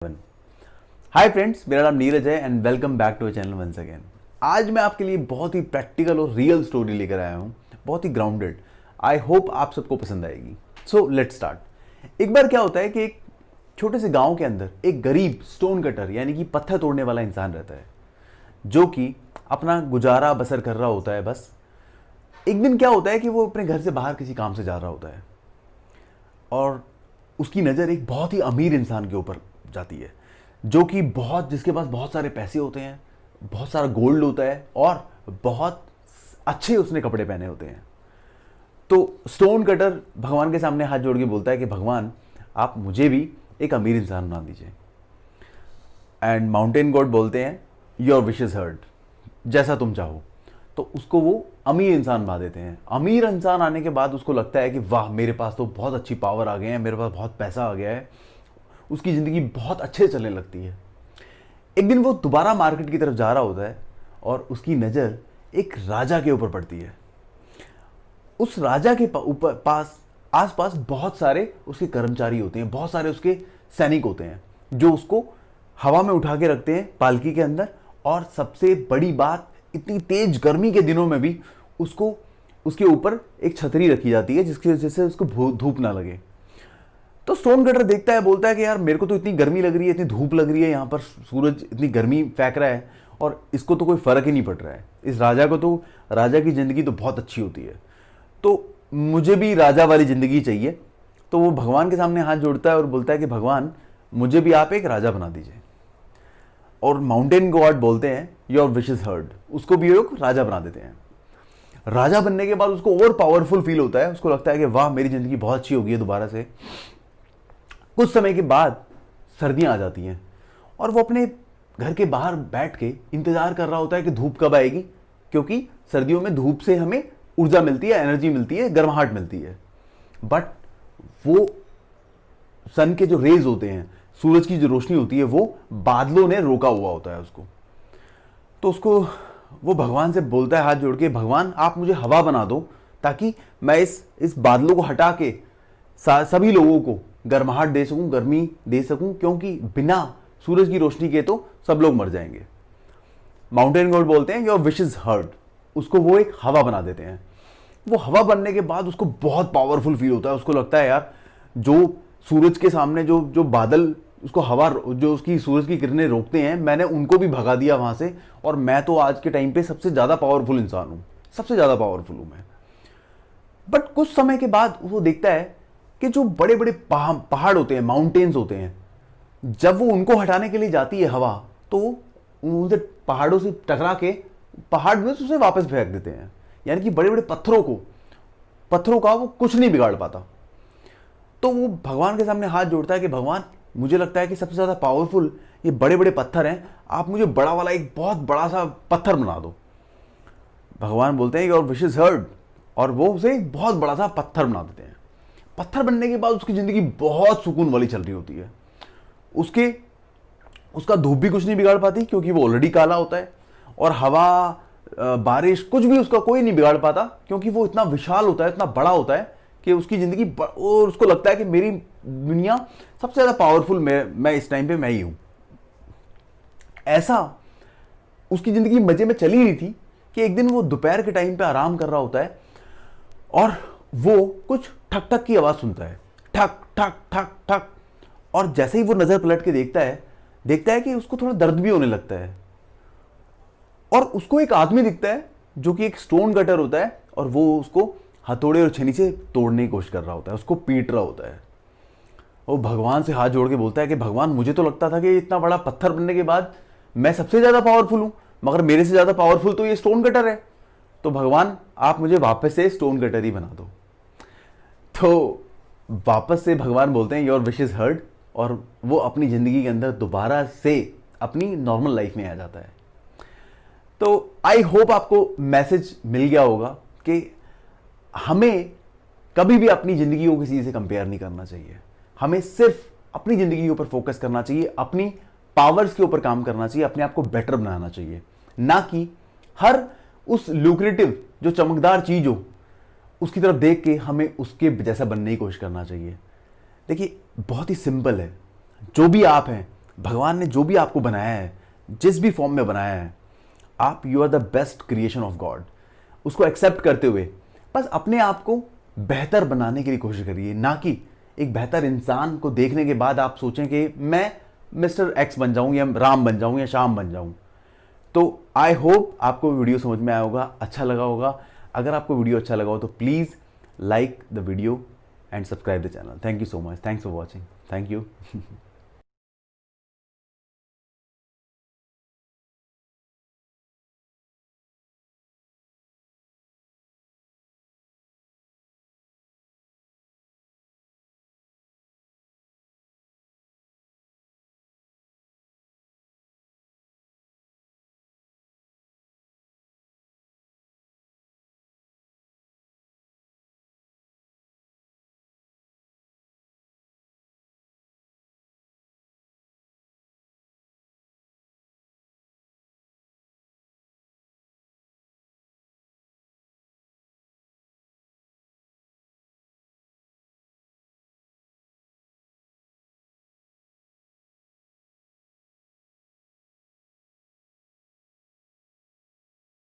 Hi friends, मेरा नाम नीरज है and welcome back to channel once again. आज मैं आपके लिए बहुत ही प्रैक्टिकल और रियल स्टोरी लेकर आया हूँ, बहुत ही ग्राउंडेड। आई होप आप सबको पसंद आएगी। So let's start. एक बार क्या होता है कि एक छोटे से गांव के अंदर एक गरीब स्टोन कटर यानी कि पत्थर तोड़ने वाला इंसान रहता है, जो कि अपना गुजारा बसर कर रहा होता है। बस एक दिन क्या होता है कि वो अपने घर से बाहर किसी काम से जा रहा होता है और उसकी नज़र एक बहुत ही अमीर इंसान के ऊपर जाती है, जो कि जिसके पास बहुत सारे पैसे होते हैं, बहुत सारा गोल्ड होता है और बहुत अच्छे उसने कपड़े पहने होते हैं। तो स्टोन कटर भगवान के सामने हाथ जोड़ के बोलता है कि भगवान, आप मुझे भी एक अमीर इंसान बना दीजिए। एंड माउंटेन गॉड बोलते हैं, योर विश इज हर्ड, जैसा तुम चाहो। तो उसको वो अमीर इंसान बना देते हैं। अमीर इंसान आने के बाद उसको लगता है कि वाह, मेरे पास तो बहुत अच्छी पावर आ गए हैं, मेरे पास बहुत पैसा आ गया है। उसकी ज़िंदगी बहुत अच्छे से चलने लगती है। एक दिन वो दोबारा मार्केट की तरफ जा रहा होता है और उसकी नज़र एक राजा के ऊपर पड़ती है। उस राजा के ऊपर आसपास बहुत सारे उसके कर्मचारी होते हैं, बहुत सारे उसके सैनिक होते हैं, जो उसको हवा में उठा के रखते हैं पालकी के अंदर। और सबसे बड़ी बात, इतनी तेज गर्मी के दिनों में भी उसको उसके ऊपर एक छतरी रखी जाती है, जिसकी वजह से उसको धूप ना लगे। तो स्टोन कटर देखता है, बोलता है कि यार, मेरे को तो इतनी गर्मी लग रही है, इतनी धूप लग रही है, यहाँ पर सूरज इतनी गर्मी फेंक रहा है और इसको तो कोई फ़र्क ही नहीं पड़ रहा है। इस राजा को तो, राजा की ज़िंदगी तो बहुत अच्छी होती है, तो मुझे भी राजा वाली ज़िंदगी चाहिए। तो वो भगवान के सामने हाथ जोड़ता है और बोलता है कि भगवान, मुझे भी आप एक राजा बना दीजिए। और माउंटेन गॉड बोलते हैं, योर विश इज हर्ड, उसको भी एक राजा बना देते हैं। राजा बनने के बाद उसको और पावरफुल फील होता है। उसको लगता है कि वाह, मेरी ज़िंदगी बहुत अच्छी होगी है दोबारा से। कुछ समय के बाद सर्दियां आ जाती हैं और वो अपने घर के बाहर बैठ के इंतजार कर रहा होता है कि धूप कब आएगी, क्योंकि सर्दियों में धूप से हमें ऊर्जा मिलती है, एनर्जी मिलती है, गर्माहट मिलती है। बट वो सन के जो रेज होते हैं, सूरज की जो रोशनी होती है, वो बादलों ने रोका हुआ होता है उसको। तो उसको वो भगवान से बोलता है हाथ जोड़ के, भगवान, आप मुझे हवा बना दो ताकि मैं इस बादलों को हटा के सभी लोगों को गर्माहट दे सकूं, गर्मी दे सकूं, क्योंकि बिना सूरज की रोशनी के तो सब लोग मर जाएंगे। माउंटेन गॉड बोलते हैं, योर विश इज हर्ड, उसको वो एक हवा बना देते हैं। वो हवा बनने के बाद उसको बहुत पावरफुल फील होता है। उसको लगता है यार, जो सूरज के सामने जो जो बादल उसको हवा, जो उसकी सूरज की किरणें रोकते हैं, मैंने उनको भी भगा दिया वहां से, और मैं तो आज के टाइम पे सबसे ज्यादा पावरफुल इंसान हूं, सबसे ज्यादा पावरफुल हूं मैं। बट कुछ समय के बाद वो देखता है कि जो बड़े बड़े पहाड़ होते हैं, माउंटेन्स होते हैं, जब वो उनको हटाने के लिए जाती है हवा, तो उनसे पहाड़ों से टकरा के पहाड़ में उसे वापस फेंक देते हैं। यानी कि बड़े बड़े पत्थरों का वो कुछ नहीं बिगाड़ पाता। तो वो भगवान के सामने हाथ जोड़ता है कि भगवान, मुझे लगता है कि सबसे ज़्यादा पावरफुल ये बड़े बड़े पत्थर हैं, आप मुझे बड़ा वाला एक बहुत बड़ा सा पत्थर बना दो। भगवान बोलते हैं, योर विश इज हर्ड, और वो उसे एक बहुत बड़ा सा पत्थर बना देते हैं। पत्थर बनने के बाद उसकी ज़िंदगी बहुत सुकून वाली चल रही होती है। उसका धूप भी कुछ नहीं बिगाड़ पाती, क्योंकि वो ऑलरेडी काला होता है, और हवा, बारिश, कुछ भी उसका कोई नहीं बिगाड़ पाता, क्योंकि वो इतना विशाल होता है, इतना बड़ा होता है कि उसकी ज़िंदगी, और उसको लगता है कि मेरी दुनिया सबसे ज़्यादा पावरफुल मैं इस टाइम पे मैं ही हूँ। ऐसा उसकी ज़िंदगी मज़े में चली रही थी कि एक दिन वो दोपहर के टाइम पे आराम कर रहा होता है और वो कुछ ठक ठक की आवाज़ सुनता है, ठक ठक ठक ठक। और जैसे ही वो नज़र पलट के देखता है कि उसको थोड़ा दर्द भी होने लगता है, और उसको एक आदमी दिखता है जो कि एक स्टोन कटर होता है, और वो उसको हथौड़े और छेनी से तोड़ने की कोशिश कर रहा होता है, उसको पीट रहा होता है। वो भगवान से हाथ जोड़ के बोलता है कि भगवान, मुझे तो लगता था कि इतना बड़ा पत्थर बनने के बाद मैं सबसे ज़्यादा पावरफुल हूँ, मगर मेरे से ज़्यादा पावरफुल तो ये स्टोन कटर है। तो भगवान, आप मुझे वापस से स्टोन कटर ही बना दो। तो वापस से भगवान बोलते हैं, योर विश इज हर्ड, और वो अपनी ज़िंदगी के अंदर दोबारा से अपनी नॉर्मल लाइफ में आ जाता है। तो आई होप आपको मैसेज मिल गया होगा कि हमें कभी भी अपनी ज़िंदगी को किसी से कंपेयर नहीं करना चाहिए। हमें सिर्फ अपनी ज़िंदगी के ऊपर फोकस करना चाहिए, अपनी पावर्स के ऊपर काम करना चाहिए, अपने आप को बेटर बनाना चाहिए, ना कि हर उस लुक्रेटिव, जो चमकदार चीज़ हो, उसकी तरफ देख के हमें उसके जैसा बनने की कोशिश करना चाहिए। देखिए, बहुत ही सिंपल है, जो भी आप हैं भगवान ने जो भी आपको बनाया है, जिस भी फॉर्म में बनाया है, आप you are the best creation of God. उसको एक्सेप्ट करते हुए बस अपने आप को बेहतर बनाने के लिए कोशिश करिए, ना कि एक बेहतर इंसान को देखने के बाद आप सोचें कि मैं मिस्टर एक्स बन जाऊं या राम बन जाऊं या श्याम बन जाऊं। तो आई होप आपको वीडियो समझ में आया होगा, अच्छा लगा होगा। अगर आपको वीडियो अच्छा लगा हो तो please like the video and subscribe the channel. Thank you so much, thanks for watching, thank you.